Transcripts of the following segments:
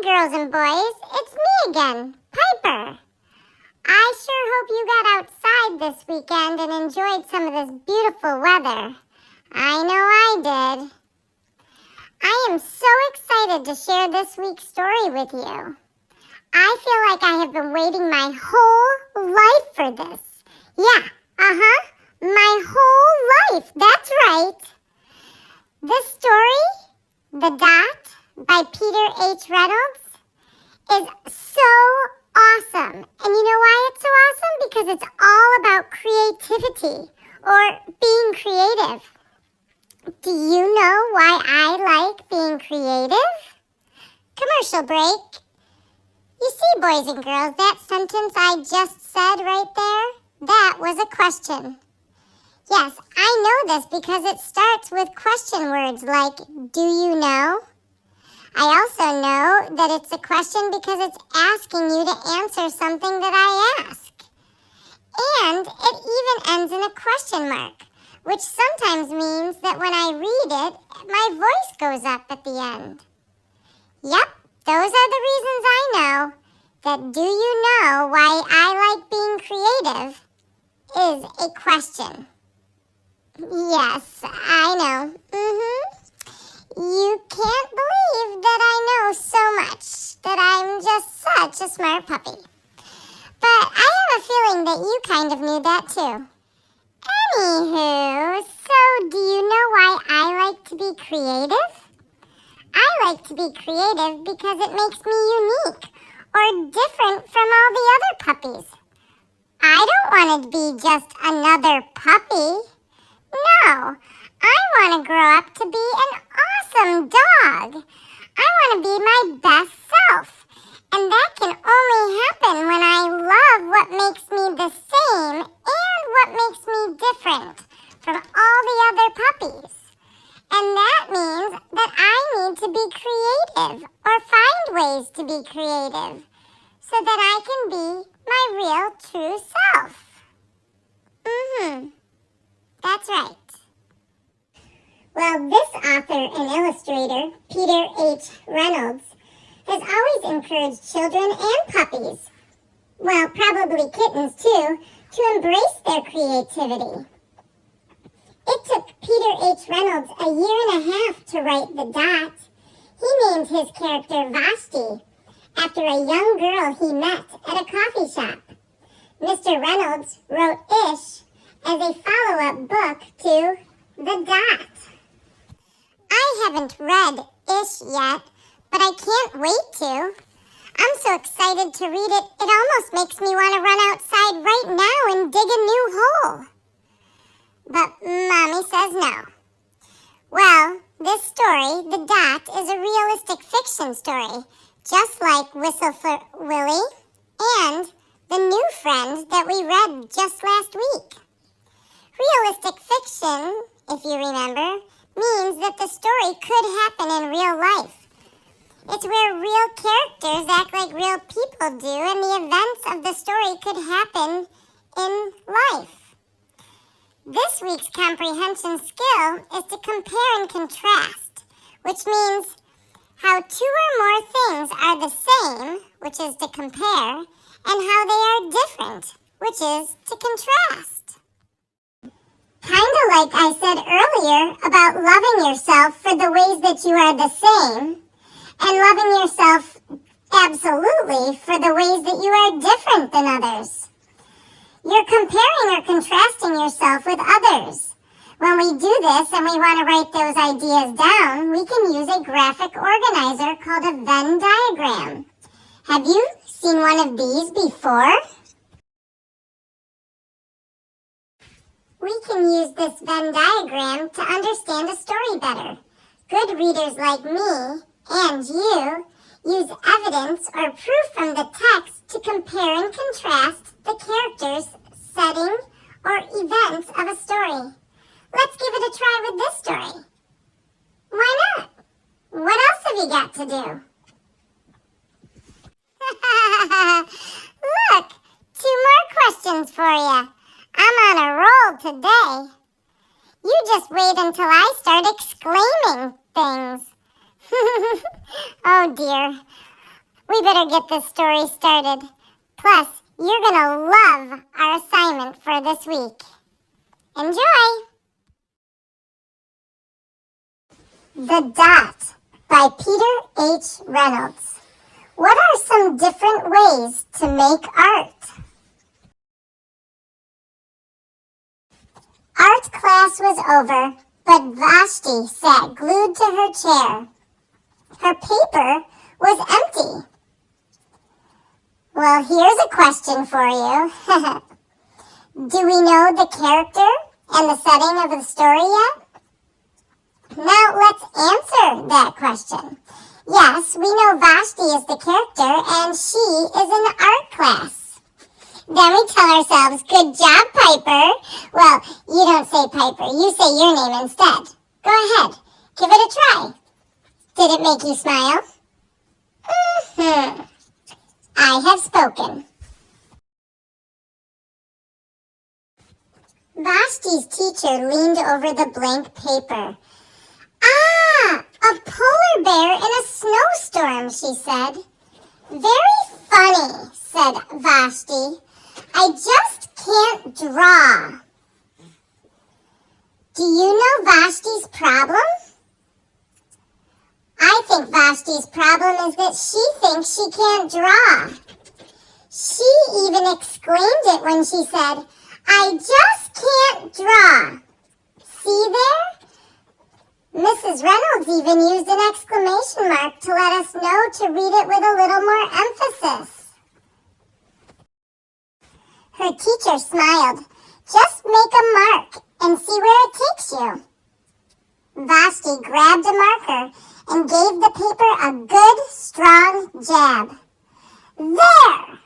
girls and boys, it's me again, Piper. I sure hope you got outside this weekend and enjoyed some of this beautiful weather. I know I did. I am so excited to share this week's story with you. I feel like I have been waiting my whole life for this. Yeah, my whole life, that's right. This story, The Dot, by Peter H Reynolds, is so awesome. And you know why it's so awesome? Because it's all about creativity or being creative. Do you know why I like being creative? Commercial break. You see, boys and girls, that sentence I just said right there, that was a question. Yes, I know this because it starts with question words like, do you know? I also know that it's a question because it's asking you to answer something that I ask. And it even ends in a question mark, which sometimes means that when I read it, my voice goes up at the end. Yep, those are the reasons I know that do you know why I like being creative is a question. Yes, I know. You can't believe that I know so much, that I'm just such a smart puppy. But I have a feeling that you kind of knew that too. Anywho, so do you know why I like to be creative? I like to be creative because it makes me unique or different from all the other puppies. I don't want to be just another puppy. No, I want to grow up to be an awesome dog. I want to be my best self. And that can only happen when I love what makes me the same and what makes me different from all the other puppies. And that means that I need to be creative or find ways to be creative so that I can be my real true self. That's right. Well, this author and illustrator, Peter H Reynolds, has always encouraged children and puppies, well, probably kittens too, to embrace their creativity. It took Peter H Reynolds a year and a half to write The Dot. He named his character Vashti after a young girl he met at a coffee shop. Mr. Reynolds wrote Ish as a follow-up book to The Dot. I haven't read Ish yet, but I can't wait to. I'm so excited to read it, it almost makes me want to run outside right now and dig a new hole. But Mommy says no. Well, this story, The Dot, is a realistic fiction story, just like Whistle for Willie and The New Friend that we read just last week. Realistic fiction, if you remember, means that the story could happen in real life. It's where real characters act like real people do, and the events of the story could happen in life. This week's comprehension skill is to compare and contrast, which means how two or more things are the same, which is to compare, and how they are different, which is to contrast. Kind of like I said earlier about loving yourself for the ways that you are the same, and loving yourself absolutely for the ways that you are different than others. You're comparing or contrasting yourself with others. When we do this and we want to write those ideas down, we can use a graphic organizer called a Venn diagram. Have you seen one of these before? We can use this Venn diagram to understand a story better. Good readers like me and you use evidence or proof from the text to compare and contrast the characters, setting, or events of a story. Let's give it a try with this story. Why not? What else have you got to do? Look, 2 more questions for you. I'm on a roll today. You just wait until I start exclaiming things. Oh dear. We better get this story started. Plus, you're gonna love our assignment for this week. Enjoy! The Dot by Peter H Reynolds. What are some different ways to make art? Art class was over, but Vashti sat glued to her chair. Her paper was empty. Well, here's a question for you. Do we know the character and the setting of the story yet? Now let's answer that question. Yes, we know Vashti is the character and she is in the art class. Then we tell ourselves, good job, Piper. Well, you don't say Piper, you say your name instead. Go ahead, give it a try. Did it make you smile? I have spoken. Vashti's teacher leaned over the blank paper. Ah, a polar bear in a snowstorm, she said. Very funny, said Vashti. I just can't draw. Do you know Vashti's problem? I think Vashti's problem is that she thinks she can't draw. She even exclaimed it when she said, I just can't draw. See there? Mrs. Reynolds even used an exclamation mark to let us know to read it with a little more emphasis. Her teacher smiled. Just make a mark and see where it takes you. Vashti grabbed a marker and gave the paper a good, strong jab. There!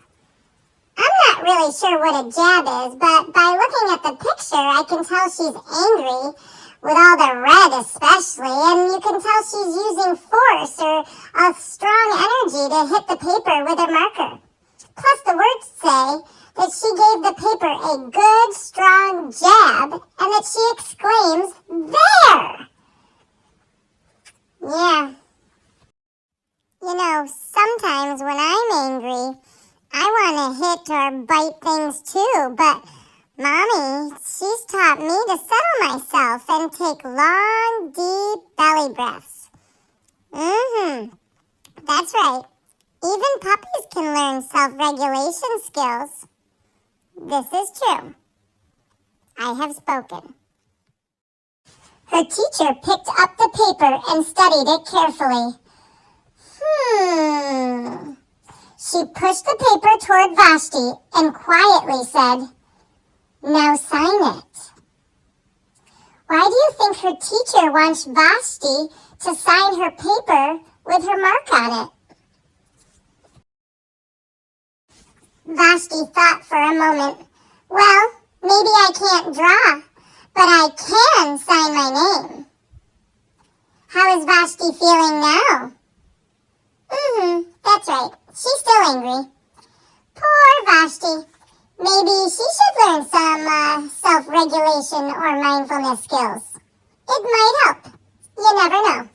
I'm not really sure what a jab is, but by looking at the picture, I can tell she's angry, with all the red especially, and you can tell she's using force or a strong energy to hit the paper with her marker. Plus, the words say that she gave the paper a good, strong jab, and that she exclaims, there! Yeah. You know, sometimes when I'm angry, I want to hit or bite things too, but Mommy, she's taught me to settle myself and take long, deep belly breaths. That's right. Even puppies can learn self-regulation skills. This is true. I have spoken. Her teacher picked up the paper and studied it carefully. She pushed the paper toward Vashti and quietly said, now sign it. Why do you think her teacher wants Vashti to sign her paper with her mark on it? Vashti thought for a moment. Well, maybe I can't draw, but I can sign my name. How is Vashti feeling now? That's right. She's still angry. Poor Vashti. Maybe she should learn some self-regulation or mindfulness skills. It might help. You never know.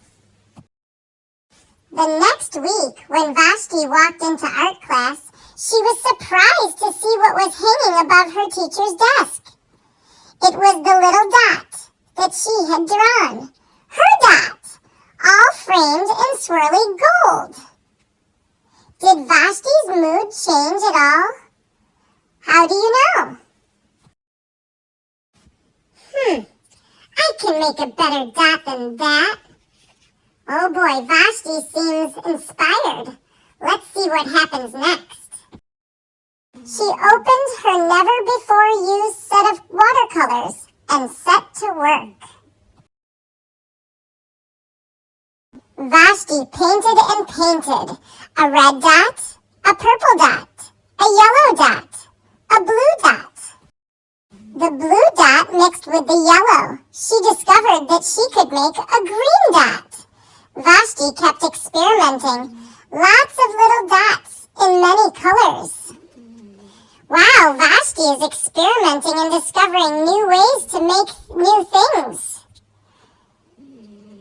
The next week, when Vashti walked into art class, she was surprised to see what was hanging above her teacher's desk. It was the little dot that she had drawn. Her dot, all framed in swirly gold. Did Vashti's mood change at all? How do you know? I can make a better dot than that. Oh boy, Vashti seems inspired. Let's see what happens next. She opened her never-before-used set of watercolors and set to work. Vashti painted and painted. A red dot, a purple dot, a yellow dot, a blue dot. The blue dot mixed with the yellow. She discovered that she could make a green dot. Vashti kept experimenting. Lots of little dots in many colors. Wow, Vashti is experimenting and discovering new ways to make new things.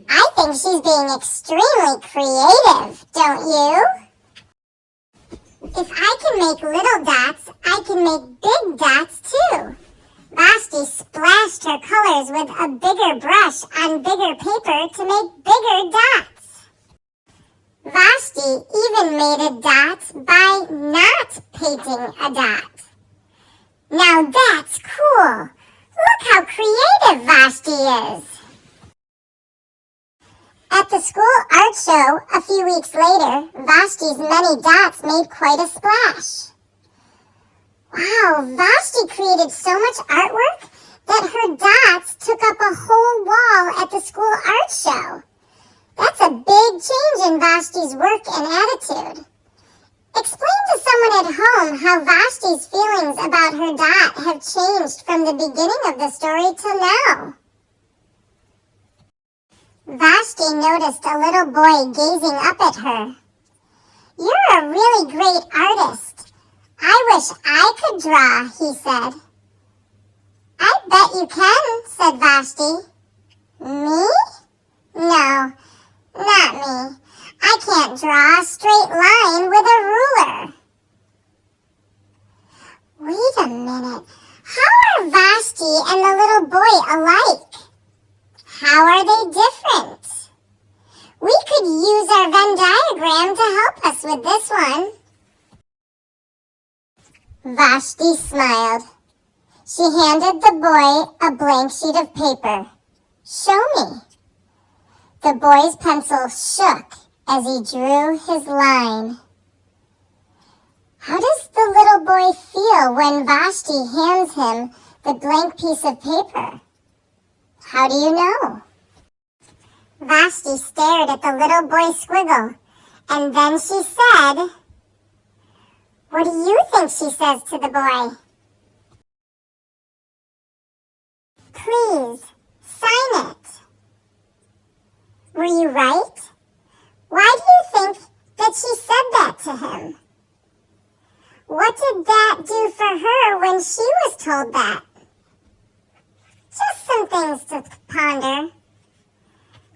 I think she's being extremely creative, don't you? If I can make little dots, I can make big dots too. Vashti splashed her colors with a bigger brush on bigger paper to make bigger dots. Vashti even made a dot by not painting a dot. Now that's cool. Look how creative Vashti is. At the school art show a few weeks later, Vashti's many dots made quite a splash. Wow, Vashti created so much artwork that her dots took up a whole wall at the school art show. That's a big change in Vashti's work and attitude. Explain to someone at home how Vashti's feelings about her dot have changed from the beginning of the story till now. Vashti noticed a little boy gazing up at her. You're a really great artist. I wish I could draw, he said. I bet you can, said Vashti. Me? No, not me. I can't draw a straight line with a ruler. Wait a minute. How are Vashti and the little boy alike? How are they different? We could use our Venn diagram to help us with this one. Vashti smiled. She handed the boy a blank sheet of paper. Show me. The boy's pencil shook as he drew his line. How does the little boy feel when Vashti hands him the blank piece of paper? How do you know? Vashti stared at the little boy squiggle, and then she said, What do you think she says to the boy? Please, sign it. Were you right? Why do you think that she said that to him? What did that do for her when she was told that? Just some things to ponder.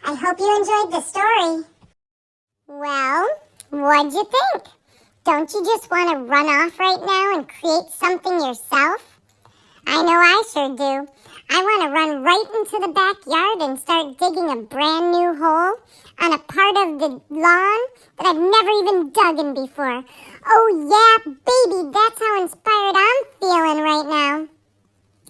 I hope you enjoyed the story. Well, what'd you think? Don't you just want to run off right now and create something yourself? I know I sure do. I want to run right into the backyard and start digging a brand new hole on a part of the lawn that I've never even dug in before. Oh yeah, baby, that's how inspired I'm feeling right now.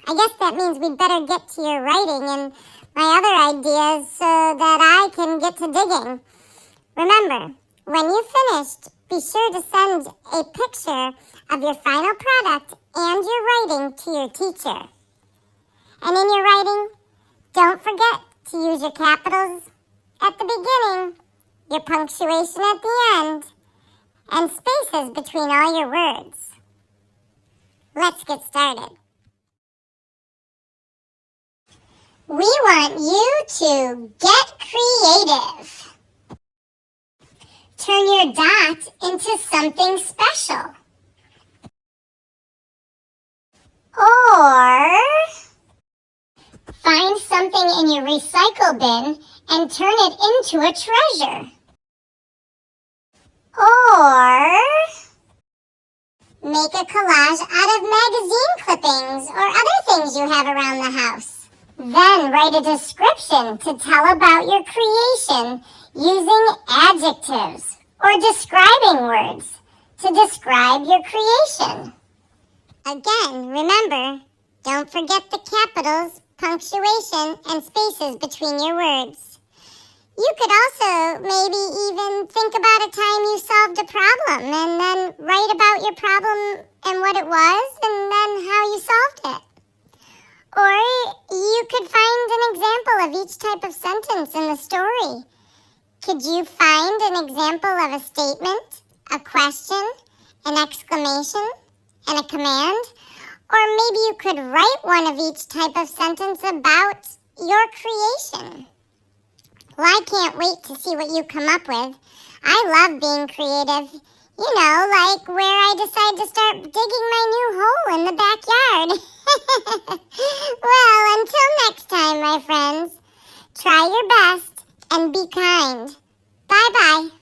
I guess that means we'd better get to your writing and my other ideas so that I can get to digging. Remember, when you've finished, be sure to send a picture of your final product and your writing to your teacher. And in your writing, don't forget to use your capitals at the beginning, your punctuation at the end, and spaces between all your words. Let's get started. We want you to get creative. Turn your dot into something special. Or find something in your recycle bin and turn it into a treasure. Or make a collage out of magazine clippings or other things you have around the house. Then write a description to tell about your creation using adjectives or describing words to describe your creation. Again, remember, don't forget the capitals, punctuation, and spaces between your words. You could also maybe even think about a time you solved a problem and then write about your problem and what it was and then how you solved it. Or you could find an example of each type of sentence in the story. Could you find an example of a statement, a question, an exclamation, and a command? Or maybe you could write one of each type of sentence about your creation. Well, I can't wait to see what you come up with. I love being creative. You know, like where I decide to start digging my new hole in the backyard. Well, until next time, my friends, try your best and be kind. Bye-bye.